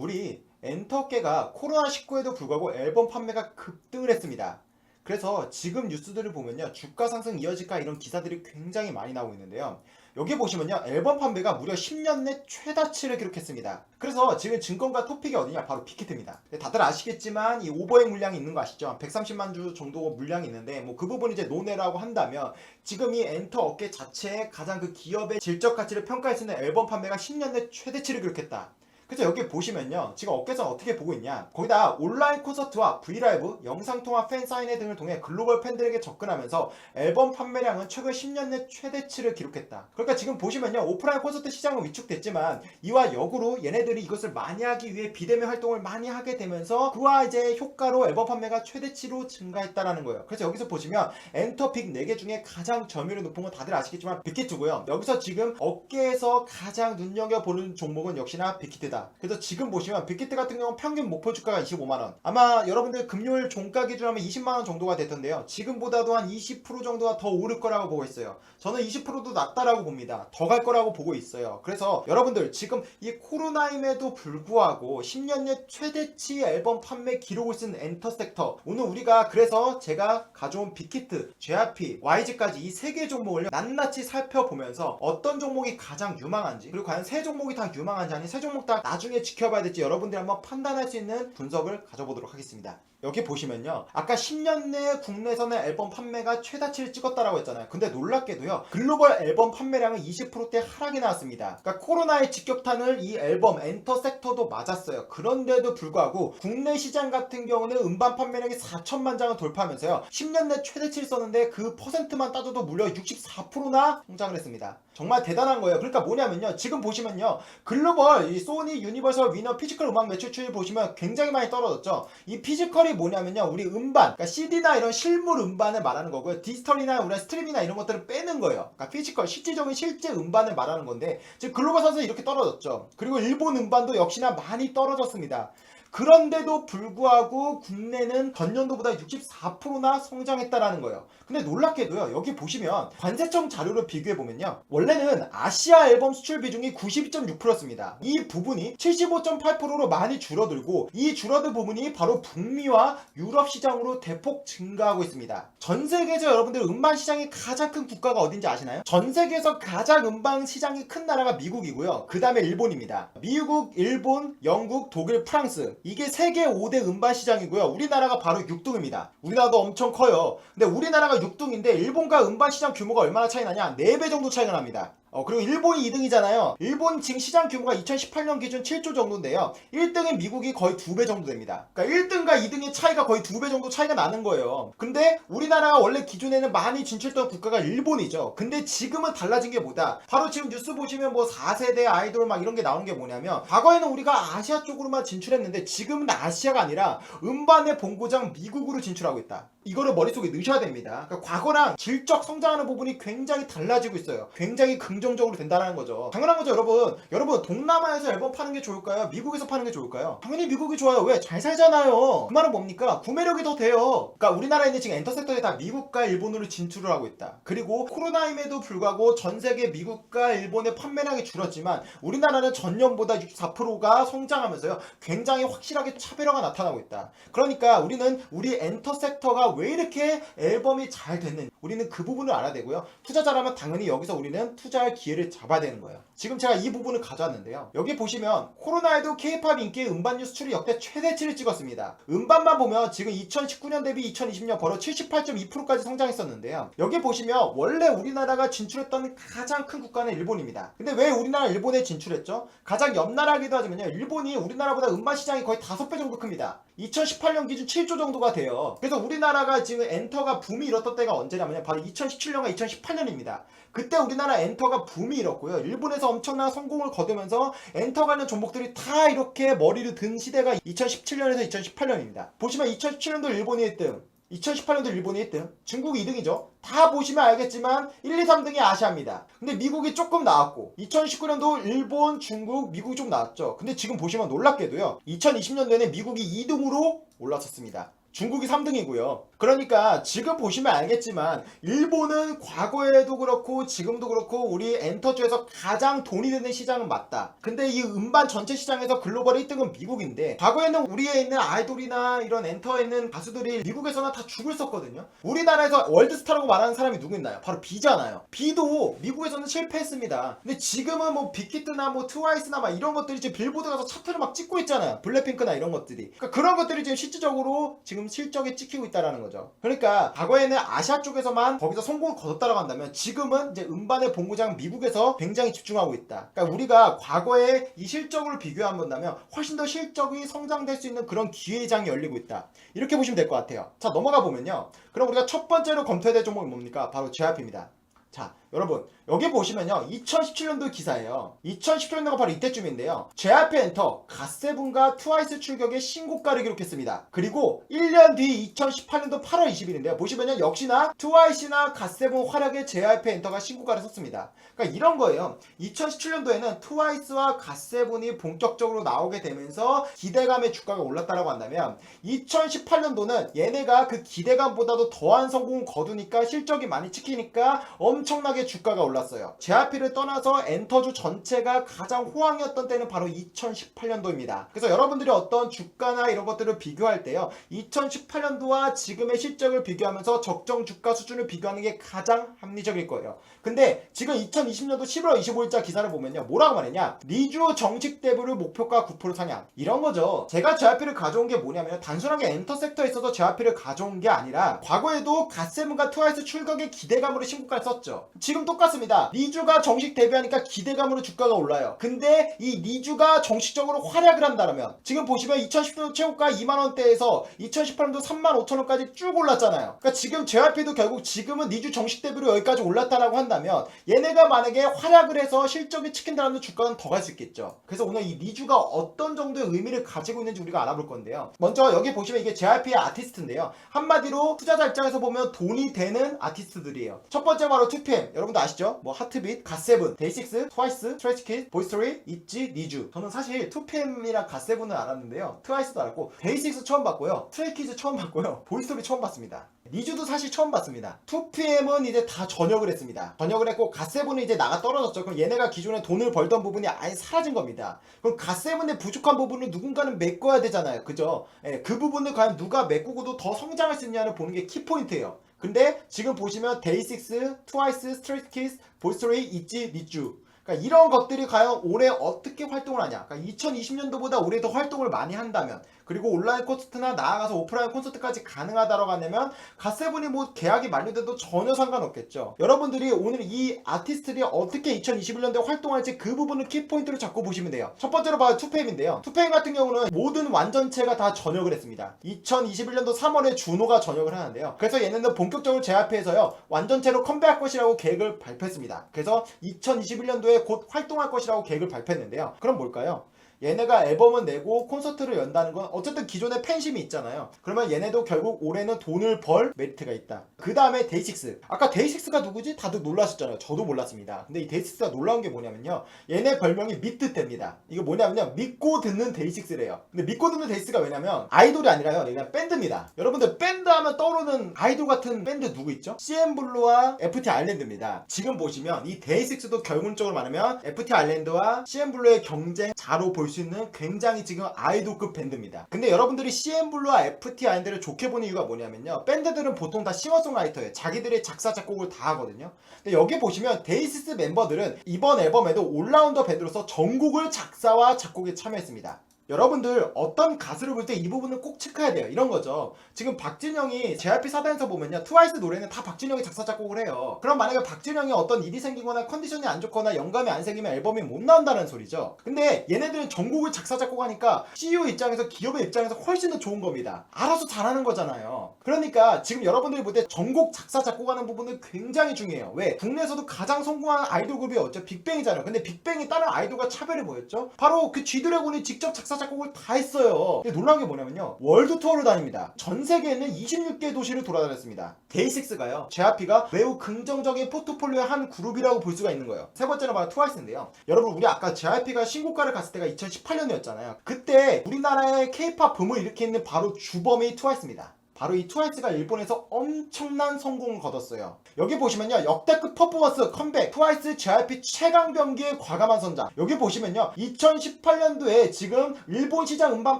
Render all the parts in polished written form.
우리 엔터계가 코로나19에도 불구하고 앨범 판매가 급등을 했습니다. 그래서 지금 뉴스들을 보면요, 주가 상승 이어질까 이런 기사들이 굉장히 많이 나오고 있는데요. 여기 보시면요, 앨범 판매가 무려 10년 내 최다치를 기록했습니다. 그래서 지금 증권가 토픽이 어디냐, 바로 빅히트입니다. 다들 아시겠지만 이 오버행 물량이 있는 거 아시죠? 130만 주 정도 물량이 있는데 뭐 그 부분 이제 논외라고 한다면 지금 이 엔터 업계 자체의 가장 그 기업의 질적 가치를 평가할 수 있는 앨범 판매가 10년 내 최대치를 기록했다. 그래서 여기 보시면요, 지금 업계에서는 어떻게 보고 있냐, 거기다 온라인 콘서트와 브이라이브, 영상통화 팬사인회 등을 통해 글로벌 팬들에게 접근하면서 앨범 판매량은 최근 10년 내 최대치를 기록했다. 그러니까 지금 보시면요, 오프라인 콘서트 시장은 위축됐지만 이와 역으로 얘네들이 이것을 많이 하기 위해 비대면 활동을 많이 하게 되면서 그와 이제 효과로 앨범 판매가 최대치로 증가했다라는 거예요. 그래서 여기서 보시면 엔터 빅 4개 중에 가장 점유율이 높은 건 다들 아시겠지만 빅히트고요. 여기서 지금 업계에서 가장 눈여겨보는 종목은 역시나 빅히트다. 그래서 지금 보시면 빅히트 같은 경우는 평균 목표 주가가 25만원, 아마 여러분들 금요일 종가 기준으로 하면 20만원 정도가 됐던데요, 지금보다도 한 20% 정도가 더 오를 거라고 보고 있어요. 저는 20%도 낮다라고 봅니다. 더 갈 거라고 보고 있어요. 그래서 여러분들 지금 이 코로나임에도 불구하고 10년 내 최대치 앨범 판매 기록을 쓴 엔터 섹터, 오늘 우리가 그래서 제가 가져온 빅히트, JYP, YG까지 이 3개 종목을 낱낱이 살펴보면서 어떤 종목이 가장 유망한지, 그리고 과연 세 종목이 다 유망한지 아니 세 종목 다 나중에 지켜봐야 될지 여러분들이 한번 판단할 수 있는 분석을 가져보도록 하겠습니다. 여기 보시면요, 아까 10년 내 국내에서는 앨범 판매가 최다치를 찍었다라고 했잖아요. 근데 놀랍게도요, 글로벌 앨범 판매량은 20%대 하락이 나왔습니다. 그러니까 코로나의 직격탄을 이 앨범 엔터 섹터도 맞았어요. 그런데도 불구하고 국내 시장 같은 경우는 음반 판매량이 4천만 장을 돌파하면서요, 10년 내 최대치를 썼는데 그 퍼센트만 따져도 무려 64%나 성장을 했습니다. 정말 대단한 거예요. 그러니까 뭐냐면요, 지금 보시면요, 글로벌 이 소니, 유니버설, 위너, 피지컬 음악 매출추이 보시면 굉장히 많이 떨어졌죠. 이 피지컬이 뭐냐면요, 우리 음반, 그러니까 CD나 이런 실물 음반을 말하는 거고요, 디지털이나 우리 스트리밍이나 이런 것들을 빼는 거예요. 그러니까 피지컬, 실질적인 실제 음반을 말하는 건데 지금 글로벌 선수 이렇게 떨어졌죠. 그리고 일본 음반도 역시나 많이 떨어졌습니다. 그런데도 불구하고 국내는 전년도보다 64%나 성장했다라는 거예요. 근데 놀랍게도요, 여기 보시면 관세청 자료를 비교해보면요, 원래는 아시아 앨범 수출 비중이 92.6%였습니다. 이 부분이 75.8%로 많이 줄어들고, 이 줄어든 부분이 바로 북미와 유럽 시장으로 대폭 증가하고 있습니다. 전 세계에서 여러분들 음반 시장이 가장 큰 국가가 어딘지 아시나요? 전 세계에서 가장 음반 시장이 큰 나라가 미국이고요, 그 다음에 일본입니다. 미국, 일본, 영국, 독일, 프랑스, 이게 세계 5대 음반 시장이고요, 우리나라가 바로 6등입니다. 우리나라도 엄청 커요. 근데 우리나라가 6등인데 일본과 음반 시장 규모가 얼마나 차이 나냐? 4배 정도 차이가 납니다. 그리고 일본이 2등이잖아요. 일본 지금 시장 규모가 2018년 기준 7조 정도인데요, 1등인 미국이 거의 2배 정도 됩니다. 그러니까 1등과 2등의 차이가 거의 2배 정도 차이가 나는 거예요. 근데 우리나라가 원래 기존에는 많이 진출했던 국가가 일본이죠. 근데 지금은 달라진 게 뭐다? 바로 지금 뉴스 보시면 뭐 4세대 아이돌 막 이런 게 나오는 게 뭐냐면, 과거에는 우리가 아시아 쪽으로만 진출했는데 지금은 아시아가 아니라 음반의 본고장 미국으로 진출하고 있다. 이거를 머릿속에 넣으셔야 됩니다. 그러니까 과거랑 질적 성장하는 부분이 굉장히 달라지고 있어요. 굉장히 긍정적으로 된다는 거죠. 당연한 거죠, 여러분. 여러분, 동남아에서 앨범 파는 게 좋을까요? 미국에서 파는 게 좋을까요? 당연히 미국이 좋아요. 왜? 잘 살잖아요. 그 말은 뭡니까? 구매력이 더 돼요. 그러니까 우리나라에 지금 엔터섹터에 다 미국과 일본으로 진출을 하고 있다. 그리고 코로나임에도 불구하고 전 세계 미국과 일본의 판매량이 줄었지만 우리나라는 전년보다 64%가 성장하면서요, 굉장히 확실하게 차별화가 나타나고 있다. 그러니까 우리는 우리 엔터섹터가 왜 이렇게 앨범이 잘 됐는지 우리는 그 부분을 알아야 되고요, 투자자라면 당연히 여기서 우리는 투자할 기회를 잡아야 되는 거예요. 지금 제가 이 부분을 가져왔는데요, 여기 보시면 코로나에도 K-팝 인기의 음반류 수출이 역대 최대치를 찍었습니다. 음반만 보면 지금 2019년 대비 2020년 벌어 78.2%까지 성장했었는데요, 여기 보시면 원래 우리나라가 진출했던 가장 큰 국가는 일본입니다. 근데 왜 우리나라 일본에 진출했죠? 가장 옆나라이기도 하지만요, 일본이 우리나라보다 음반 시장이 거의 5배 정도 큽니다. 2018년 기준 7조 정도가 돼요. 그래서 우리나라가 지금 엔터가 붐이 일었던 때가 언제냐면 바로 2017년과 2018년입니다. 그때 우리나라 엔터가 붐이 일었고요, 일본에서 엄청난 성공을 거두면서 엔터 관련 종목들이 다 이렇게 머리를 든 시대가 2017년에서 2018년입니다. 보시면 2017년도 일본이 1등, 2018년도 일본이 1등, 중국이 2등이죠. 다 보시면 알겠지만 1, 2, 3등이 아시아입니다. 근데 미국이 조금 나왔고, 2019년도 일본, 중국, 미국이 좀 나왔죠. 근데 지금 보시면 놀랍게도요, 2020년도에는 미국이 2등으로 올라섰습니다. 중국이 3등이고요. 그러니까 지금 보시면 알겠지만 일본은 과거에도 그렇고 지금도 그렇고 우리 엔터주에서 가장 돈이 되는 시장은 맞다. 근데 이 음반 전체 시장에서 글로벌 1등은 미국인데 과거에는 우리에 있는 아이돌이나 이런 엔터에 있는 가수들이 미국에서는 다 죽을 썼거든요. 우리나라에서 월드스타라고 말하는 사람이 누구 있나요? 바로 비잖아요. 비도 미국에서는 실패했습니다. 근데 지금은 뭐 빅히트나 뭐 트와이스나 막 이런 것들이 지금 빌보드 가서 차트를 막 찍고 있잖아요. 블랙핑크나 이런 것들이. 그러니까 그런 것들이 지금 실질적으로 지금 실적에 찍히고 있다라는 거죠. 그러니까 과거에는 아시아 쪽에서만 거기서 성공을 거뒀다라고 한다면 지금은 이제 음반의 본고장 미국에서 굉장히 집중하고 있다. 그러니까 우리가 과거에 이 실적으로 비교한다면 훨씬 더 실적이 성장될 수 있는 그런 기회의 장이 열리고 있다. 이렇게 보시면 될 것 같아요. 자, 넘어가 보면요. 그럼 우리가 첫 번째로 검토해야 될 종목이 뭡니까? 바로 JYP입니다. 자, 여러분 여기 보시면요 2017년도 기사예요. 2017년도가 바로 이때쯤인데요. JYP 엔터 갓세븐과 트와이스 출격의 신고가를 기록했습니다. 그리고 1년 뒤 2018년도 8월 20일인데요. 보시면요 역시나 트와이스나 갓세븐 활약에 JYP 엔터가 신고가를 썼습니다. 그러니까 이런 거예요. 2017년도에는 트와이스와 갓세븐이 본격적으로 나오게 되면서 기대감의 주가가 올랐다라고 한다면 2018년도는 얘네가 그 기대감보다도 더한 성공을 거두니까 실적이 많이 찍히니까 엄청나게 주가가 올랐어요. JYP를 떠나서 엔터주 전체가 가장 호황이었던 때는 바로 2018년도입니다. 그래서 여러분들이 어떤 주가나 이런 것들을 비교할 때요 2018년도와 지금의 실적을 비교하면서 적정 주가 수준을 비교하는 게 가장 합리적일 거예요. 근데 지금 2020년도 11월 25일자 기사를 보면요 뭐라고 말했냐, 리주 정식 대부를 목표가 9% 상향, 이런 거죠. 제가 JYP를 가져온 게 뭐냐면 단순하게 엔터 섹터에 있어서 JYP를 가져온 게 아니라 과거에도 갓세븐과 트와이스 출격의 기대감으로 신고가를 썼죠. 지금 똑같습니다. 리주가 정식 데뷔하니까 기대감으로 주가가 올라요. 근데 이 리주가 정식적으로 활약을 한다면 지금 보시면 2010년도 최고가 2만원대에서 2018년도 35,000원까지 쭉 올랐잖아요. 그러니까 지금 JYP도 결국 지금은 리주 정식 데뷔로 여기까지 올랐다라고 한다면 얘네가 만약에 활약을 해서 실적이 찍힌다면 주가는 더 갈 수 있겠죠. 그래서 오늘 이 리주가 어떤 정도의 의미를 가지고 있는지 우리가 알아볼 건데요. 먼저 여기 보시면 이게 JYP의 아티스트인데요. 한마디로 투자자 입장에서 보면 돈이 되는 아티스트들이에요. 첫 번째 바로 2PM, 여러분도 아시죠? 뭐 하트빗, 갓세븐, 데이식스, 트와이스, 스트레이키즈, 보이스토리, 있지, 니쥬. 저는 사실 2PM이랑 갓세븐은 알았는데요 트와이스도 알았고 데이식스 처음 봤고요, 스트레이키즈 처음 봤고요, 보이스토리 처음 봤습니다. 니쥬도 사실 처음 봤습니다. 2PM은 이제 다 전역을 했습니다. 전역을 했고 갓세븐은 이제 나가 떨어졌죠. 그럼 얘네가 기존에 돈을 벌던 부분이 아예 사라진 겁니다. 그럼 갓세븐의 부족한 부분을 누군가는 메꿔야 되잖아요. 그죠? 예, 그 부분을 과연 누가 메꾸고도 더 성장할 수 있냐를 보는 게 키포인트예요. 근데 지금 보시면 데이식스, 트와이스, 스트레이키즈, 보이스토리, 있지, 니쥬, 그러니까 이런 것들이 과연 올해 어떻게 활동을 하냐. 그러니까 2020년도보다 올해 더 활동을 많이 한다면, 그리고 온라인 콘서트나 나아가서 오프라인 콘서트까지 가능하다라고 하냐면 갓세븐이 뭐 계약이 만료돼도 전혀 상관없겠죠. 여러분들이 오늘 이 아티스트들이 어떻게 2021년도에 활동할지 그 부분을 키포인트로 잡고 보시면 돼요. 첫 번째로 봐요 2PM인데요 2PM 같은 경우는 모든 완전체가 다 전역을 했습니다. 2021년도 3월에 준호가 전역을 하는데요. 그래서 얘네는 본격적으로 JYP에서요 완전체로 컴백할 것이라고 계획을 발표했습니다. 그래서 2021년도에 곧 활동할 것이라고 계획을 발표했는데요. 그럼 뭘까요? 얘네가 앨범을 내고 콘서트를 연다는 건 어쨌든 기존에 팬심이 있잖아요. 그러면 얘네도 결국 올해는 돈을 벌 메리트가 있다. 그 다음에 데이식스. 아까 데이식스가 누구지? 다들 놀라셨잖아요. 저도 몰랐습니다. 근데 이 데이식스가 놀라운 게 뭐냐면요 얘네 별명이 믿듯대입니다. 이거 뭐냐면요 믿고 듣는 데이식스래요. 근데 믿고 듣는 데이식스가 왜냐면 아이돌이 아니라요 그냥 밴드입니다. 여러분들 밴드 하면 떠오르는 아이돌 같은 밴드 누구 있죠? CN블루와 FT 아일랜드입니다. 지금 보시면 이 데이식스도 결론적으로 말하면 FT 아일랜드와 CN블루의 경쟁자로 볼 수 있는 굉장히 지금 아이돌급 밴드입니다. 근데 여러분들이 CN블루와 FT 아일랜드를 좋게 보는 이유가 뭐냐면요 밴드들은 보통 다 싱어송라이터예요. 자기들의 작사 작곡을 다 하거든요. 근데 여기 보시면 데이식스 멤버들은 이번 앨범에도 올라운더 밴드로서 전곡을 작사와 작곡에 참여했습니다. 여러분들 어떤 가수를 볼 때 이 부분은 꼭 체크해야 돼요. 이런 거죠. 지금 박진영이 JYP 사단에서 보면요 트와이스 노래는 다 박진영이 작사 작곡을 해요. 그럼 만약에 박진영이 어떤 일이 생기거나 컨디션이 안 좋거나 영감이 안 생기면 앨범이 못 나온다는 소리죠. 근데 얘네들은 전곡을 작사 작곡하니까 CEO 입장에서 기업의 입장에서 훨씬 더 좋은 겁니다. 알아서 잘하는 거잖아요. 그러니까 지금 여러분들이 볼 때 전곡 작사 작곡하는 부분은 굉장히 중요해요. 왜? 국내에서도 가장 성공한 아이돌 그룹이 어째 빅뱅이잖아요. 근데 빅뱅이 다른 아이돌과 차별이 뭐였죠? 바로 그 G드래곤이 직접 작사 작곡을 다 했어요. 근데 놀라운 게 뭐냐면요 월드 투어를 다닙니다. 전 세계에 있는 26개 도시를 돌아다녔습니다. 데이식스가요 JYP가 매우 긍정적인 포트폴리오의 한 그룹이라고 볼 수가 있는 거예요. 세 번째는 바로 트와이스인데요. 여러분 우리 아까 JYP가 신고가를 갔을 때가 2018년이었잖아요. 그때 우리나라의 K-팝 붐을 일으키는 바로 주범이 트와이스입니다. 바로 이 트와이스가 일본에서 엄청난 성공을 거뒀어요. 여기 보시면요, 역대급 퍼포먼스 컴백 트와이스 JYP 최강 병기의 과감한 선장. 여기 보시면요, 2018년도에 지금 일본 시장 음반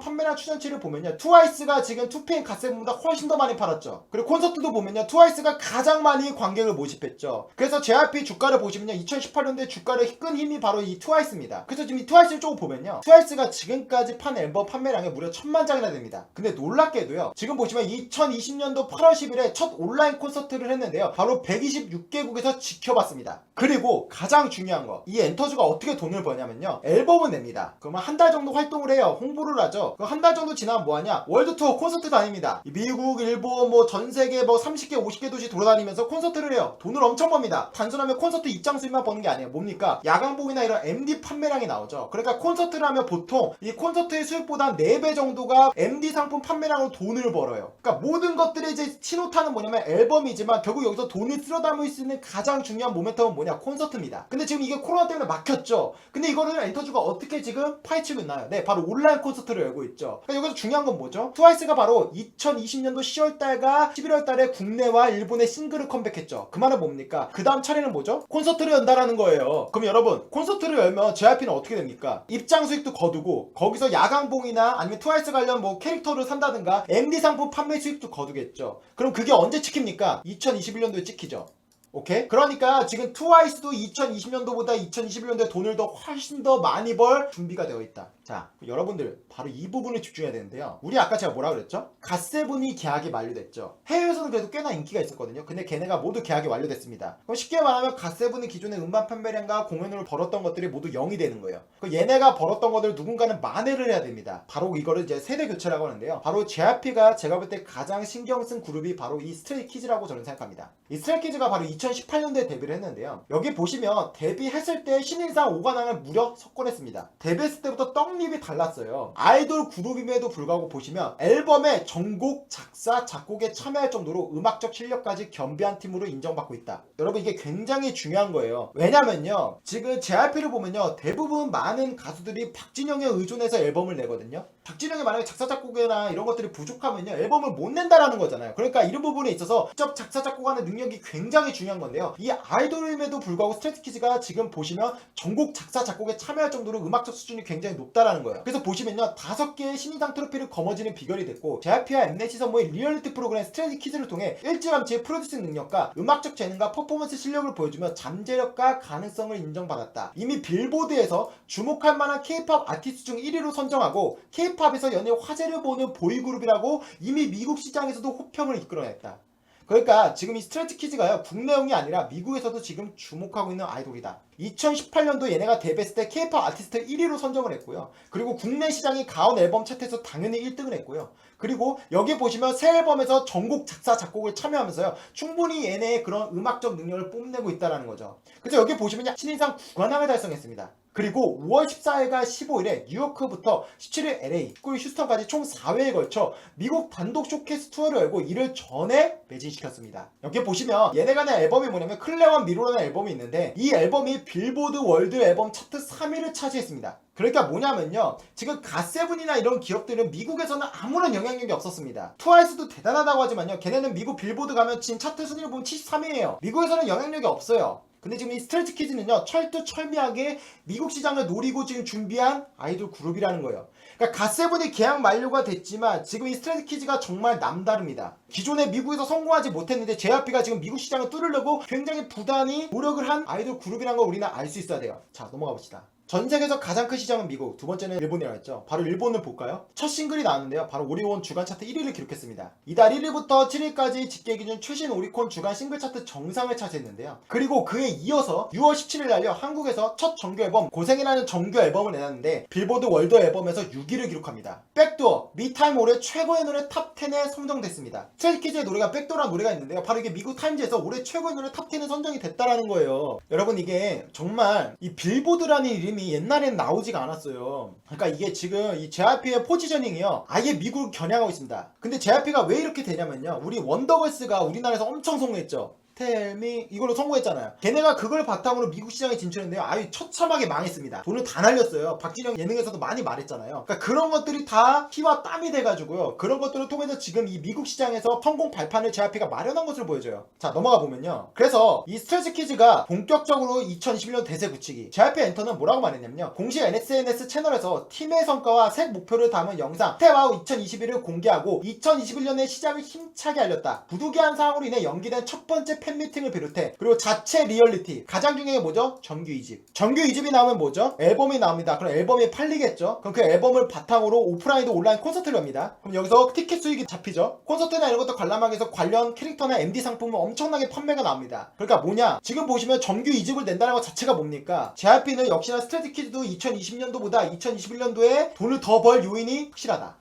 판매량 추천치를 보면요, 트와이스가 지금 2PM 갓세븐보다 훨씬 더 많이 팔았죠. 그리고 콘서트도 보면요, 트와이스가 가장 많이 관객을 모집했죠. 그래서 JYP 주가를 보시면요, 2018년도에 주가를 끈 힘이 바로 이 트와이스입니다. 그래서 지금 이 트와이스를 조금 보면요, 트와이스가 지금까지 판 앨범 판매량이 무려 1000만 장이나 됩니다. 근데 놀랍게도요, 지금 보시면 2020년도 8월 10일에 첫 온라인 콘서트를 했는데요, 바로 126개국에서 지켜봤습니다. 그리고 가장 중요한 거, 이 엔터주가 어떻게 돈을 버냐면요, 앨범을 냅니다. 그러면 한 달 정도 활동을 해요. 홍보를 하죠. 그럼 한 달 정도 지나면 뭐하냐, 월드 투어 콘서트 다닙니다. 미국, 일본, 뭐 전세계 뭐 30개 50개 도시 돌아다니면서 콘서트를 해요. 돈을 엄청 버니다. 단순하면 콘서트 입장 수입만 버는 게 아니에요. 뭡니까, 야광복이나 이런 MD 판매량이 나오죠. 그러니까 콘서트를 하면 보통 이 콘서트의 수익보다 4배 정도가 MD 상품 판매량으로 돈을 벌어요. 그러니까 모든 것들의 이제 신호탄은 뭐냐면 앨범이지만, 결국 여기서 돈을 쓸어 담을 수 있는 가장 중요한 모멘텀은 뭐냐, 콘서트입니다. 근데 지금 이게 코로나 때문에 막혔죠. 근데 이거를 엔터주가 어떻게 지금 파헤치고 있나요? 네, 바로 온라인 콘서트를 열고 있죠. 그러니까 여기서 중요한 건 뭐죠? 트와이스가 바로 2020년도 10월달과 11월달에 국내와 일본의 싱글을 컴백했죠. 그 말은 뭡니까? 그 다음 차례는 뭐죠? 콘서트를 연다라는 거예요. 그럼 여러분, 콘서트를 열면 JYP는 어떻게 됩니까? 입장 수익도 거두고, 거기서 야광봉이나 아니면 트와이스 관련 뭐 캐릭터를 산다든가 MD 상품 판매 수익도 거두겠죠. 그럼 그게 언제 찍힙니까? 2021년도에 찍히죠. 오케이? 그러니까 지금 트와이스도 2020년도보다 2021년도에 돈을 더 훨씬 더 많이 벌 준비가 되어 있다. 자, 여러분들 바로 이 부분을 집중해야 되는데요. 우리 아까 제가 뭐라 그랬죠? 갓세븐이 계약이 만료됐죠. 해외에서는 그래도 꽤나 인기가 있었거든요. 근데 걔네가 모두 계약이 완료됐습니다. 그럼 쉽게 말하면 갓세븐이 기존의 음반 판매량과 공연으로 벌었던 것들이 모두 0이 되는 거예요. 그럼 얘네가 벌었던 것들 누군가는 만회를 해야 됩니다. 바로 이거를 이제 세대 교체라고 하는데요. 바로 JYP가 제가 볼 때 가장 신경 쓴 그룹이 바로 이 스트레이키즈라고 저는 생각합니다. 이 스트레이키즈가 바로 2018년도에 데뷔를 했는데요. 여기 보시면 데뷔했을 때 신인상 5관왕을 무려 석권했습니다. 데뷔했을 때부터 떡잎이 달랐어요. 아이돌 그룹임에도 불구하고 보시면 앨범에 전곡, 작사, 작곡에 참여할 정도로 음악적 실력까지 겸비한 팀으로 인정받고 있다. 여러분, 이게 굉장히 중요한 거예요. 왜냐면요, 지금 JYP를 보면요, 대부분 많은 가수들이 박진영에 의존해서 앨범을 내거든요. 박진영이 만약에 작사 작곡이나 이런 것들이 부족하면요, 앨범을 못 낸다라는 거잖아요. 그러니까 이런 부분에 있어서 직접 작사 작곡하는 능력이 굉장히 중요한 건데요, 이 아이돌임에도 불구하고 스트레이키즈가 지금 보시면 전곡, 작사, 작곡에 참여할 정도로 음악적 수준이 굉장히 높다라는 거예요. 그래서 보시면요, 5개의 신인상 트로피를 거머쥐는 비결이 됐고, JYP와 엠넷이 선보인 리얼리티 프로그램 스트레이키즈를 통해 일찌감치 프로듀싱 능력과 음악적 재능과 퍼포먼스 실력을 보여주며 잠재력과 가능성을 인정받았다. 이미 빌보드에서 주목할 만한 K-POP 아티스트 중 1위로 선정하고 K-POP에서 연일 화제를 보는 보이그룹이라고 이미 미국 시장에서도 호평을 이끌어냈다. 그러니까 지금 이 스트레이키즈가요, 국내용이 아니라 미국에서도 지금 주목하고 있는 아이돌이다. 2018년도 얘네가 데뷔했을 때 K-POP 아티스트 1위로 선정을 했고요. 그리고 국내 시장이 가온 앨범 차트에서 당연히 1등을 했고요. 그리고 여기 보시면 새 앨범에서 전곡, 작사, 작곡을 참여하면서요, 충분히 얘네의 그런 음악적 능력을 뽐내고 있다는 거죠. 그래서 여기 보시면 신인상 9관왕을 달성했습니다. 그리고 5월 14일과 15일에 뉴요크부터 17일 LA, 19일 휴스턴까지 총 4회에 걸쳐 미국 단독 쇼케이스 투어를 열고 이를 전에 매진시켰습니다. 여기 보시면 얘네가 낸 앨범이 뭐냐면 클레원 미로라는 앨범이 있는데, 이 앨범이 빌보드 월드 앨범 차트 3위를 차지했습니다. 그러니까 뭐냐면요, 지금 갓세븐이나 이런 기업들은 미국에서는 아무런 영향력이 없었습니다. 트와이스도 대단하다고 하지만요, 걔네는 미국 빌보드 가면 지금 차트 순위를 보면 73위예요. 미국에서는 영향력이 없어요. 근데 지금 이 스트레이키즈는요, 철두철미하게 미국 시장을 노리고 지금 준비한 아이돌 그룹이라는 거예요. 그러니까 갓세븐이 계약 만료가 됐지만 지금 이 스트레이키즈가 정말 남다릅니다. 기존에 미국에서 성공하지 못했는데 JYP가 지금 미국 시장을 뚫으려고 굉장히 부단히 노력을 한 아이돌 그룹이라는 걸 우리는 알 수 있어야 돼요. 자, 넘어가 봅시다. 전 세계에서 가장 큰 시장은 미국, 두 번째는 일본이라고 했죠. 바로 일본을 볼까요? 첫 싱글이 나왔는데요, 바로 오리콘 주간 차트 1위를 기록했습니다. 이달 1위부터 7위까지 집계 기준 최신 오리콘 주간 싱글 차트 정상을 차지했는데요. 그리고 그에 이어서 6월 17일 날요, 한국에서 첫 정규 앨범 고생이라는 정규 앨범을 내놨는데 빌보드 월드 앨범에서 6위를 기록합니다. 백도어, 미타임 올해 최고의 노래 탑 10에 선정됐습니다. 스트레이키즈의 노래가 백도어라는 노래가 있는데요, 바로 이게 미국 타임즈에서 올해 최고의 노래 탑 10에 선정이 됐다라는 거예요. 여러분, 이게 정말 이 빌보드라는 이름이 옛날엔 나오지가 않았어요. 그러니까 이게 지금 이 JYP의 포지셔닝이요, 아예 미국을 겨냥하고 있습니다. 근데 JYP가 왜 이렇게 되냐면요, 우리 원더걸스가 우리나라에서 엄청 성공했죠. 텔미 이걸로 성공했잖아요. 걔네가 그걸 바탕으로 미국 시장에 진출했는데요. 아유 처참하게 망했습니다. 돈을 다 날렸어요. 박진영 예능에서도 많이 말했잖아요. 그러니까 그런 것들이 다 피와 땀이 돼가지고요. 그런 것들을 통해서 지금 이 미국 시장에서 성공 발판을 JYP가 마련한 것을 보여줘요. 자 넘어가 보면요. 그래서 이 스트레치키즈가 본격적으로 2021년 대세 굳히기 JYP 엔터는 뭐라고 말했냐면요. 공식 SNS 채널에서 팀의 성과와 색 목표를 담은 영상 스텝아웃 2021을 공개하고 2021년의 시장을 힘차게 알렸다. 부득이한 상황으로 인해 연기된 첫 번째 팬미팅을 비롯해 그리고 자체 리얼리티 가장 중요한 게 뭐죠? 정규 2집. 정규 2집이 나오면 뭐죠? 앨범이 나옵니다. 그럼 앨범이 팔리겠죠? 그럼 그 앨범을 바탕으로 오프라인도 온라인 콘서트를 엽니다. 그럼 여기서 티켓 수익이 잡히죠? 콘서트나 이런 것도 관람하기 위해서 관련 캐릭터나 MD 상품은 엄청나게 판매가 나옵니다. 그러니까 뭐냐? 지금 보시면 정규 2집을 낸다는 것 자체가 뭡니까? JYP는 역시나 스트레이키즈도 2020년도보다 2021년도에 돈을 더 벌 요인이 확실하다.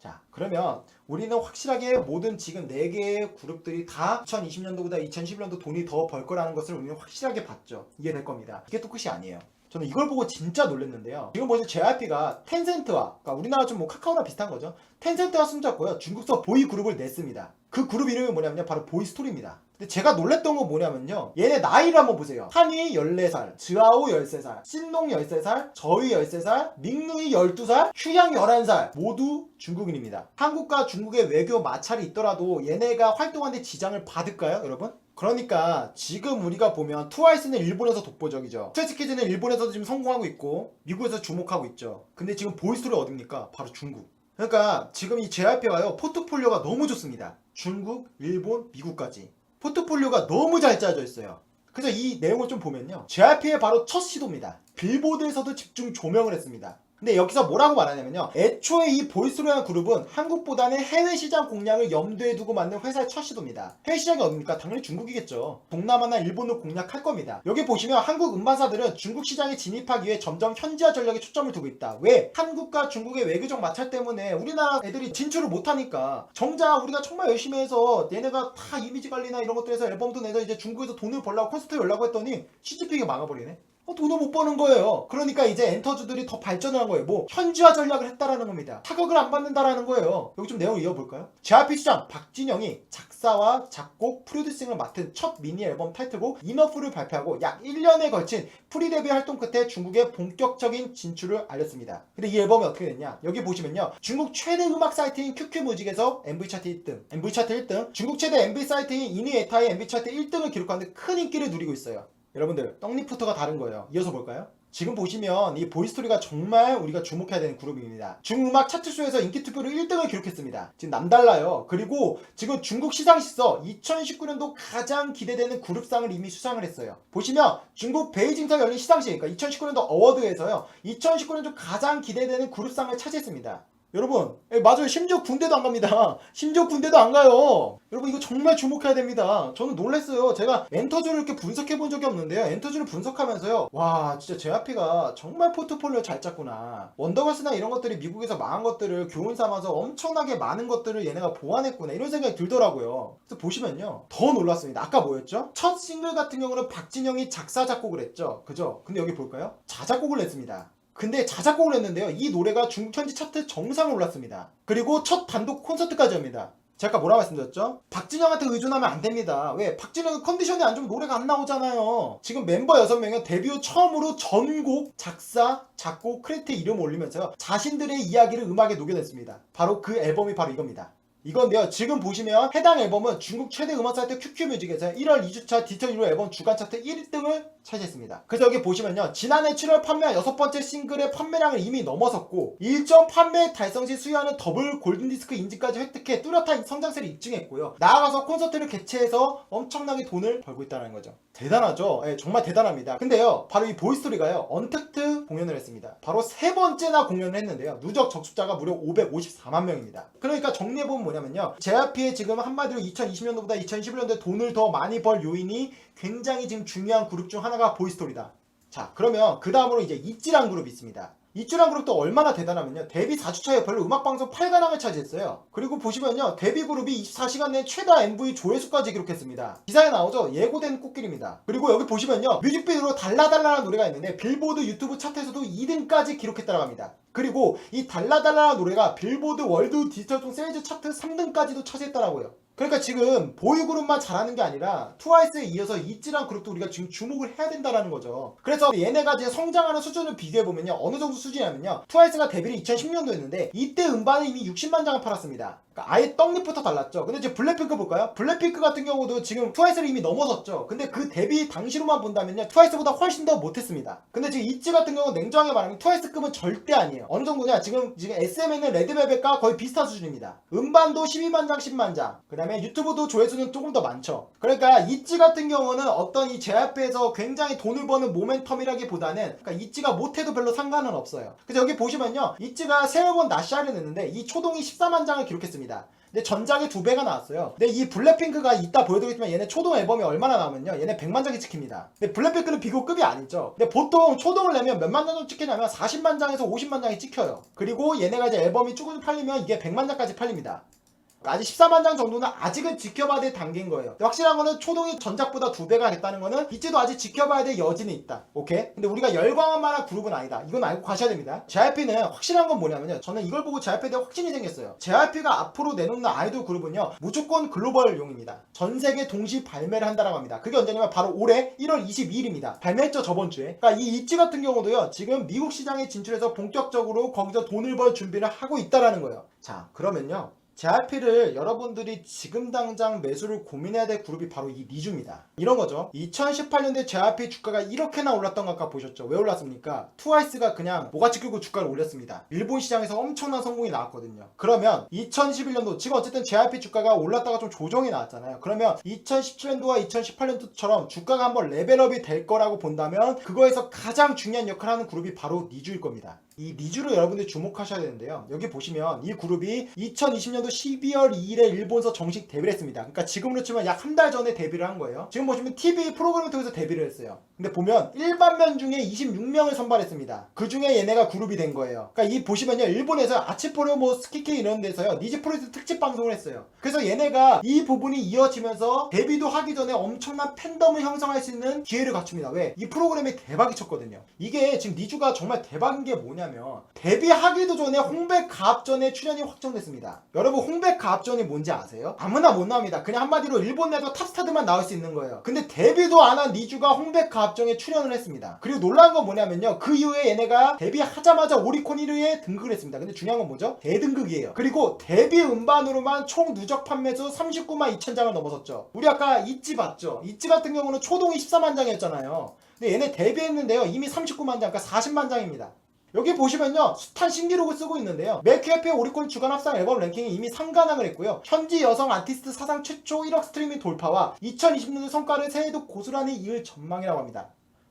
자 그러면 우리는 확실하게 모든 지금 4개의 그룹들이 다 2020년도보다 2011년도 돈이 더 벌 거라는 것을 우리는 확실하게 봤죠. 이게 될 겁니다. 이게 또 끝이 아니에요. 저는 이걸 보고 진짜 놀랐는데요. 지금 보시면 JYP가 텐센트와 그러니까 우리나라 좀 뭐 카카오랑 비슷한 거죠. 텐센트와 손잡고요. 중국서 보이 그룹을 냈습니다. 그 그룹 이름이 뭐냐면요. 바로 보이스토리입니다. 근데 제가 놀랬던 건 뭐냐면요. 얘네 나이를 한번 보세요. 한이 14살, 즈아오 13살, 신농 13살, 저위 13살, 밍누이 12살, 휴양 11살 모두 중국인입니다. 한국과 중국의 외교 마찰이 있더라도 얘네가 활동하는데 지장을 받을까요 여러분? 그러니까 지금 우리가 보면 트와이스는 일본에서 독보적이죠. 스트레이키즈는 일본에서도 지금 성공하고 있고 미국에서 주목하고 있죠. 근데 지금 보이스토리 어딥니까? 바로 중국. 그러니까 지금 이 JYP가요 포트폴리오가 너무 좋습니다. 중국, 일본, 미국까지 포트폴리오가 너무 잘 짜져 있어요. 그래서 이 내용을 좀 보면요. JYP의 바로 첫 시도입니다. 빌보드에서도 집중 조명을 했습니다. 근데 여기서 뭐라고 말하냐면요. 애초에 이 보이스토리라는 그룹은 한국보다는 해외 시장 공략을 염두에 두고 만든 회사의 첫 시도입니다. 해외 시장이 어딥니까? 당연히 중국이겠죠. 동남아나 일본을 공략할 겁니다. 여기 보시면 한국 음반사들은 중국 시장에 진입하기 위해 점점 현지화 전략에 초점을 두고 있다. 왜? 한국과 중국의 외교적 마찰 때문에 우리나라 애들이 진출을 못하니까 정작 우리가 정말 열심히 해서 얘네가 다 이미지 관리나 이런 것들에서 앨범도 내서 이제 중국에서 돈을 벌라고 콘서트 열라고 했더니 CGP가 망해버리네. 돈을 못 버는 거예요. 그러니까 이제 엔터주들이 더 발전을 한 거예요. 뭐 현지화 전략을 했다라는 겁니다. 타격을 안 받는다라는 거예요. 여기 좀 내용을 이어볼까요? JYP 시장 박진영이 작사와 작곡, 프로듀싱을 맡은 첫 미니 앨범 타이틀곡 이너프를 발표하고 약 1년에 걸친 프리 데뷔 활동 끝에 중국의 본격적인 진출을 알렸습니다. 근데 이 앨범이 어떻게 됐냐? 여기 보시면요. 중국 최대 음악 사이트인 QQ뮤직에서 MV 차트 1등, MV 차트 1등, 중국 최대 MV 사이트인 이니에타의 MV 차트 1등을 기록하는데 큰 인기를 누리고 있어요. 여러분들 떡잎부터가 다른 거예요. 이어서 볼까요? 지금 보시면 이 보이스토리가 정말 우리가 주목해야 되는 그룹입니다. 중음악 차트쇼에서 인기 투표로 1등을 기록했습니다. 지금 남달라요. 그리고 지금 중국 시상식에서 2019년도 가장 기대되는 그룹상을 이미 수상을 했어요. 보시면 중국 베이징에서 열린 시상식, 그러니까 2019년도 어워드에서요. 2019년도 가장 기대되는 그룹상을 차지했습니다. 여러분, 맞아요. 심지어 군대도 안 갑니다. 심지어 군대도 안 가요. 여러분 이거 정말 주목해야 됩니다. 저는 놀랐어요. 제가 엔터주를 이렇게 분석해 본 적이 없는데요. 엔터주를 분석하면서요. 와 진짜 JYP가 정말 포트폴리오 잘 짰구나. 원더걸스나 이런 것들이 미국에서 망한 것들을 교훈 삼아서 엄청나게 많은 것들을 얘네가 보완했구나. 이런 생각이 들더라고요. 그래서 보시면요. 더 놀랐습니다. 아까 뭐였죠? 첫 싱글 같은 경우는 박진영이 작사 작곡을 했죠. 그죠? 근데 여기 볼까요? 자작곡을 냈습니다. 근데 자작곡을 했는데요. 이 노래가 중국 현지 차트 정상을 올랐습니다. 그리고 첫 단독 콘서트까지 합니다. 제가 아까 뭐라고 말씀드렸죠? 박진영한테 의존하면 안 됩니다. 왜? 박진영은 컨디션이 안 좋으면 노래가 안 나오잖아요. 지금 멤버 6명은 데뷔 후 처음으로 전곡, 작사, 작곡, 크리에이터 이름을 올리면서요. 자신들의 이야기를 음악에 녹여냈습니다. 바로 그 앨범이 바로 이겁니다. 이건데요. 지금 보시면 해당 앨범은 중국 최대 음악 사이트 QQ뮤직에서 1월 2주차 디지털 1호 앨범 주간 차트 1등을 차지했습니다. 그래서 여기 보시면요. 지난해 7월 판매한 6번째 싱글의 판매량을 이미 넘어섰고 일정 판매 달성 시 수여하는 더블 골든디스크 인지까지 획득해 뚜렷한 성장세를 입증했고요. 나아가서 콘서트를 개최해서 엄청나게 돈을 벌고 있다는 거죠. 대단하죠? 네, 정말 대단합니다. 근데요. 바로 이 보이스토리가요. 언택트 공연을 했습니다. 바로 3번째나 공연을 했는데요. 누적 접속자가 무려 554만 명입니다. 그러니까 정리해보면 뭐냐면요. JYP의 지금 한마디로 2020년도보다 2011년도에 돈을 더 많이 벌 요인이 굉장히 지금 중요한 그룹 중 하나가 보이스토리다. 자 그러면 그 다음으로 이제 있지란 그룹이 있습니다. 있지란 그룹도 얼마나 대단하면요. 데뷔 4주차에 별로 음악방송 8관왕을 차지했어요. 그리고 보시면요. 데뷔 그룹이 24시간 내 최다 MV 조회수까지 기록했습니다. 기사에 나오죠. 예고된 꽃길입니다. 그리고 여기 보시면요. 뮤직비디오로 달라달라라는 노래가 있는데 빌보드 유튜브 차트에서도 2등까지 기록했다고 합니다. 그리고 이 달라달라라는 노래가 빌보드 월드 디지털송 세일즈 차트 3등까지도 차지했더라고요. 그러니까 지금 보이그룹만 잘하는 게 아니라 트와이스에 이어서 있지랑 그룹도 우리가 지금 주목을 해야 된다는 거죠. 그래서 얘네가 이제 성장하는 수준을 비교해보면요, 어느 정도 수준이냐면요, 트와이스가 데뷔를 2010년도 했는데 이때 음반은 이미 60만 장을 팔았습니다. 그러니까 아예 떡잎부터 달랐죠. 근데 이제 블랙핑크 볼까요? 블랙핑크 같은 경우도 지금 트와이스를 이미 넘어섰죠. 근데 그 데뷔 당시로만 본다면요, 트와이스보다 훨씬 더 못했습니다. 근데 지금 있지 같은 경우 냉정하게 말하면 트와이스급은 절대 아니에요. 어느 정도냐, 지금 SM에는 레드벨벳과 거의 비슷한 수준입니다. 음반도 12만 장, 10만 장. 그 다음에 유튜브도 조회수는 조금 더 많죠. 그러니까 있지 같은 경우는 어떤 이 JYP에서 굉장히 돈을 버는 모멘텀이라기보다는, 그러니까 있지가 못해도 별로 상관은 없어요. 그래서 여기 보시면요, 있지가 새 앨범 나샤를 냈는데 이 초동이 14만 장을 기록했습니다. 근데 전작의 2배가 나왔어요. 근데 이 블랙핑크가 이따 보여드리겠지만 얘네 초동 앨범이 얼마나 나오면요, 얘네 100만 장이 찍힙니다. 근데 블랙핑크는 비교급이 아니죠. 근데 보통 초동을 내면 몇만 장 정도 찍히냐면 40만 장에서 50만 장이 찍혀요. 그리고 얘네가 이제 앨범이 조금 팔리면 이게 100만 장까지 팔립니다. 아직 14만 장 정도는 아직은 지켜봐야 될 단계인 거예요. 확실한 거는 초동이 전작보다 2배가 됐다는 거는 있지도 아직 지켜봐야 될 여지는 있다. 오케이? 근데 우리가 열광할 만한 그룹은 아니다. 이건 알고 가셔야 됩니다. JYP는 확실한 건 뭐냐면요, 저는 이걸 보고 JYP에 대해 확신이 생겼어요. JYP가 앞으로 내놓는 아이돌 그룹은요, 무조건 글로벌용입니다. 전 세계 동시 발매를 한다라고 합니다. 그게 언제냐면 바로 올해 1월 22일입니다. 발매했죠, 저번 주에. 그러니까 이 있지 같은 경우도요, 지금 미국 시장에 진출해서 본격적으로 거기서 돈을 벌 준비를 하고 있다라는 거예요. 자, 그러면요, JYP를 여러분들이 지금 당장 매수를 고민해야 될 그룹이 바로 이 니쥬입니다. 이런 거죠. 2018년도에 JYP 주가가 이렇게나 올랐던 것 아까 보셨죠? 왜 올랐습니까? 트와이스가 그냥 모가지 끌고 주가를 올렸습니다. 일본 시장에서 엄청난 성공이 나왔거든요. 그러면 2011년도, 지금 어쨌든 JYP 주가가 올랐다가 좀 조정이 나왔잖아요. 그러면 2017년도와 2018년도처럼 주가가 한번 레벨업이 될 거라고 본다면 그거에서 가장 중요한 역할을 하는 그룹이 바로 니쥬일 겁니다. 이 니쥬로 여러분들이 주목하셔야 되는데요, 여기 보시면 이 그룹이 2020년도 12월 2일에 일본에서 정식 데뷔를 했습니다. 그러니까 지금으로 치면 약 한 달 전에 데뷔를 한 거예요. 지금 보시면 TV 프로그램을 통해서 데뷔를 했어요. 근데 보면 일반면 중에 26명을 선발했습니다. 그 중에 얘네가 그룹이 된 거예요. 그러니까 이 보시면요, 일본에서 아치포로 뭐 스키케 이런 데서요, 니즈 프로젝트 특집 방송을 했어요. 그래서 얘네가 이 부분이 이어지면서 데뷔도 하기 전에 엄청난 팬덤을 형성할 수 있는 기회를 갖춥니다. 왜? 이 프로그램이 대박이 쳤거든요. 이게 지금 니쥬가 정말 대박인 게 뭐냐면, 데뷔하기도 전에 홍백 가합전에 출연이 확정됐습니다. 여러분, 홍백 가합전이 뭔지 아세요? 아무나 못 나옵니다. 그냥 한마디로 일본 내도 탑스타들만 나올 수 있는 거예요. 근데 데뷔도 안 한 니쥬가 홍백 가합전에 출연을 했습니다. 그리고 놀라운 건 뭐냐면요, 그 이후에 얘네가 데뷔하자마자 오리콘 1위에 등극을 했습니다. 근데 중요한 건 뭐죠? 대등극이에요. 그리고 데뷔 음반으로만 총 누적 판매수 39만 2천 장을 넘어섰죠. 우리 아까 있지 봤죠? 있지 같은 경우는 초동이 14만 장이었잖아요. 근데 얘네 데뷔했는데요, 이미 39만 장, 그러니까 40만 장입니다. 여기 보시면요, 숱한 신기록을 쓰고 있는데요, 매크협회 오리콘 주간 합상 앨범 랭킹이 이미 3관왕을 했고요, 현지 여성 아티스트 사상 최초 1억 스트리밍 돌파와 2020년도 성과를 새해에도 고스란히 이을 전망이라고 합니다.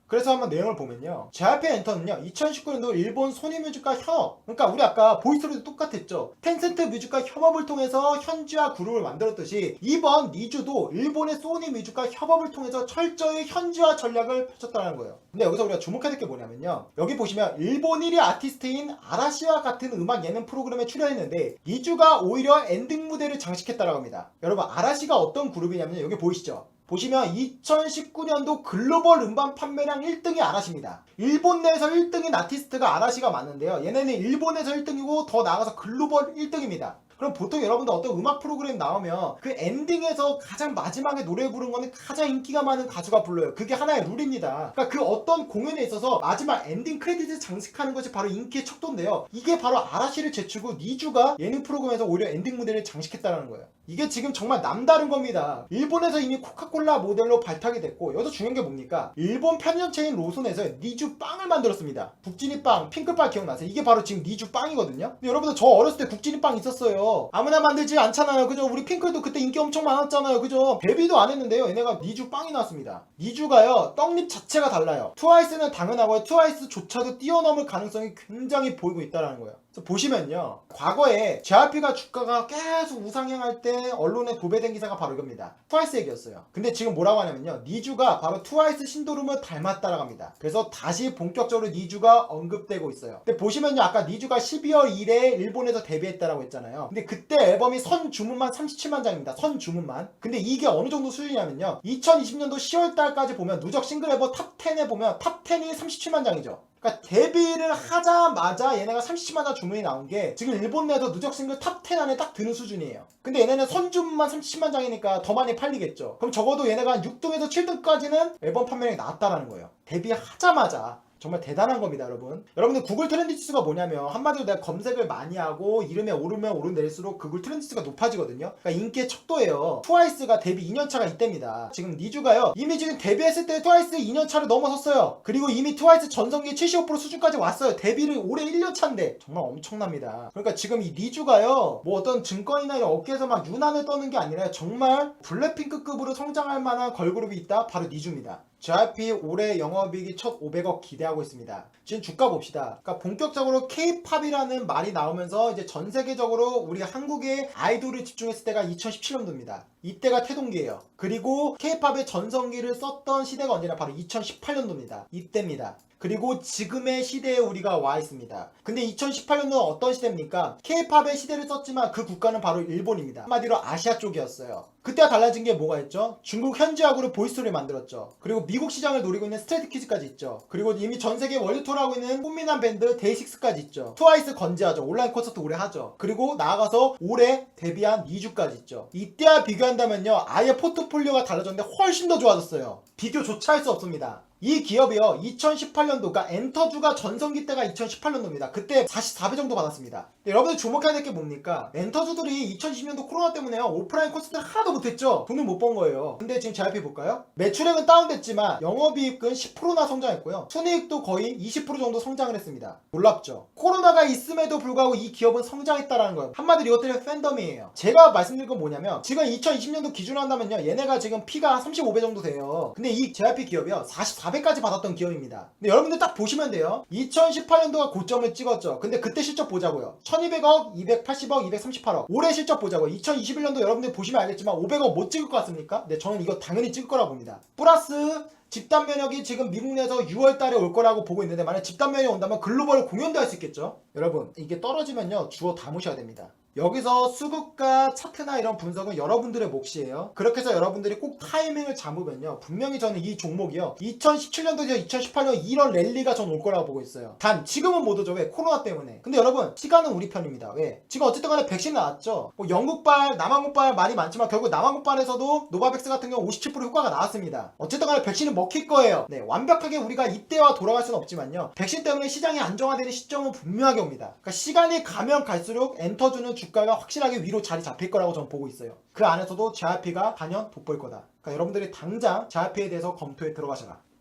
그래서 한번 내용을 보면요, JYP 엔터는요, 2019년도 일본 소니 뮤직과 협업, 그러니까 우리 아까 보이스로도 똑같았죠. 텐센트 뮤직과 협업을 통해서 현지화 그룹을 만들었듯이 이번 니쥬도 일본의 소니 뮤직과 협업을 통해서 철저히 현지화 전략을 펼쳤다는 거예요. 근데 여기서 우리가 주목해야 될 게 뭐냐면요, 여기 보시면 일본 1위 아티스트인 아라시와 같은 음악 예능 프로그램에 출연했는데 니쥬가 오히려 엔딩 무대를 장식했다고 합니다. 여러분, 아라시가 어떤 그룹이냐면 여기 보이시죠? 보시면 2019년도 글로벌 음반 판매량 1등이 아라시입니다. 일본 내에서 1등인 아티스트가 아라시가 맞는데요, 얘네는 일본에서 1등이고 더 나아가서 글로벌 1등입니다. 그럼 보통 여러분들 어떤 음악 프로그램 나오면 그 엔딩에서 가장 마지막에 노래 부른 거는 가장 인기가 많은 가수가 불러요. 그게 하나의 룰입니다. 그러니까 그 어떤 공연에 있어서 마지막 엔딩 크레딧을 장식하는 것이 바로 인기의 척도인데요, 이게 바로 아라시를 제치고 니쥬가 예능 프로그램에서 오히려 엔딩 무대를 장식했다는 거예요. 이게 지금 정말 남다른 겁니다. 일본에서 이미 코카콜라 모델로 발탁이 됐고, 여기서 중요한 게 뭡니까? 일본 편의점 체인 로손에서 니쥬 빵을 만들었습니다. 국진이 빵, 핑크빵 기억나세요? 이게 바로 지금 니쥬 빵이거든요. 근데 여러분들, 저 어렸을 때 국진이 빵 있었어요. 아무나 만들지 않잖아요, 그죠? 우리 핑클도 그때 인기 엄청 많았잖아요, 그죠? 데뷔도 안 했는데요, 얘네가 니쥬 빵이 나왔습니다. 니쥬가요, 떡잎 자체가 달라요. 트와이스는 당연하고요, 트와이스조차도 뛰어넘을 가능성이 굉장히 보이고 있다는 거예요. 보시면요, 과거에 JYP가 주가가 계속 우상향할 때 언론에 도배된 기사가 바로 이겁니다. 트와이스 얘기였어요. 근데 지금 뭐라고 하냐면요, 니쥬가 바로 트와이스 신도름을 닮았다라고 합니다. 그래서 다시 본격적으로 니쥬가 언급되고 있어요. 근데 보시면요, 아까 니쥬가 12월 1일에 일본에서 데뷔했다라고 했잖아요. 근데 그때 앨범이 선 주문만 37만 장입니다. 선 주문만. 근데 이게 어느 정도 수준이냐면요, 2020년도 10월 달까지 보면 누적 싱글 앨범 탑 10에 보면 탑 10이 37만 장이죠. 그러니까 데뷔를 하자마자 얘네가 37만 장 주문이 나온 게 지금 일본 내에서 누적 싱글 탑 10 안에 딱 드는 수준이에요. 근데 얘네는 선주만 37만 장이니까 더 많이 팔리겠죠. 그럼 적어도 얘네가 한 6등에서 7등까지는 앨범 판매량이 나왔다라는 거예요. 데뷔하자마자. 정말 대단한 겁니다, 여러분. 여러분들 구글 트렌드 지수가 뭐냐면 한마디로 내가 검색을 많이 하고 이름에 오르면 오르내릴수록 구글 트렌드 지수가 높아지거든요. 그러니까 인기의 척도예요. 트와이스가 데뷔 2년차가 이때입니다. 지금 니주가요. 이미 지금 데뷔했을 때 트와이스 2년차를 넘어섰어요. 그리고 이미 트와이스 전성기 75% 수준까지 왔어요. 데뷔를 올해 1년차인데 정말 엄청납니다. 그러니까 지금 이 니주가요. 뭐 어떤 증권이나 이런 업계에서 막 유난을 떠는 게 아니라 정말 블랙핑크급으로 성장할 만한 걸그룹이 있다. 바로 니주입니다. JYP 올해 영업이익이 첫 500억 기대하고 있습니다. 지금 주가 봅시다. 그러니까 본격적으로 K-팝이라는 말이 나오면서 이제 전 세계적으로 우리 한국의 아이돌을 집중했을 때가 2017년도입니다. 이때가 태동기예요. 그리고 K-팝의 전성기를 썼던 시대가 언제냐? 바로 2018년도입니다. 이때입니다. 그리고 지금의 시대에 우리가 와 있습니다. 근데 2018년도는 어떤 시대입니까? K-팝의 시대를 썼지만 그 국가는 바로 일본입니다. 한마디로 아시아 쪽이었어요. 그때와 달라진 게 뭐가 있죠? 중국 현지악으로 보이스토리를 만들었죠. 그리고 미국 시장을 노리고 있는 스트레이트키즈까지 있죠. 그리고 이미 전 세계 월드 투어를 하고 있는 꽃미남 밴드 데이식스까지 있죠. 트와이스 건재하죠. 온라인 콘서트 오래 하죠. 그리고 나아가서 올해 데뷔한 니주까지 있죠. 이때와 비교한다면요, 아예 포트폴리오가 달라졌는데 훨씬 더 좋아졌어요. 비교조차 할 수 없습니다. 이 기업이요, 2018년도가 엔터주가 전성기 때가 2018년도입니다. 그때 44배 정도 받았습니다. 여러분들 주목해야 될 게 뭡니까? 엔터주들이 2020년도 코로나 때문에요, 오프라인 콘서트를 하나도 못했죠. 돈을 못 번 거예요. 근데 지금 JYP 볼까요? 매출액은 다운됐지만 영업이익은 10%나 성장했고요. 순이익도 거의 20% 정도 성장을 했습니다. 놀랍죠? 코로나가 있음에도 불구하고 이 기업은 성장했다라는 거예요. 한마디로 이것들의 팬덤이에요. 제가 말씀드릴 건 뭐냐면 지금 2020년도 기준으로 한다면요, 얘네가 지금 P가 35배 정도 돼요. 근데 이 JYP 기업이요, 44배까지 받았던 기업입니다. 근데 여러분들 딱 보시면 돼요. 2018년도가 고점을 찍었죠. 근데 그때 실적 보자고요. 1200억, 280억, 238억. 올해 실적 보자고요. 2021년도 여러분들 보시면 알겠지만 500억 못 찍을 것 같습니까? 네, 저는 이거 당연히 찍을 거라고 봅니다. 플러스 집단 면역이 지금 미국 내에서 6월 달에 올 거라고 보고 있는데, 만약 집단 면역이 온다면 글로벌 공연도 할 수 있겠죠? 여러분, 이게 떨어지면요, 주워 담으셔야 됩니다. 여기서 수급과 차트나 이런 분석은 여러분들의 몫이에요. 그렇게 해서 여러분들이 꼭 타이밍을 잡으면요, 분명히 저는 이 종목이요, 2017년도에서 2018년 이런 랠리가 전 올 거라고 보고 있어요. 단 지금은 못 오죠. 왜? 코로나 때문에. 근데 여러분, 시간은 우리 편입니다. 왜? 지금 어쨌든 간에 백신 나왔죠. 뭐 영국발, 남한국발 말이 많지만 결국 남한국발에서도 노바백스 같은 경우 57% 효과가 나왔습니다. 어쨌든 간에 백신은 먹힐 거예요. 네, 완벽하게 우리가 이때와 돌아갈 수는 없지만요, 백신 때문에 시장이 안정화되는 시점은 분명하게 옵니다. 그러니까 시간이 가면 갈수록 엔터주는 주가가 확실하게 위로 자리 잡힐 거라고 저는 보고 있어요. 그 안에서도 JYP가 단연 돋보일 거다. 그러니까 여러분들이 당장 JYP에 대해서 검토에 들어가셔라.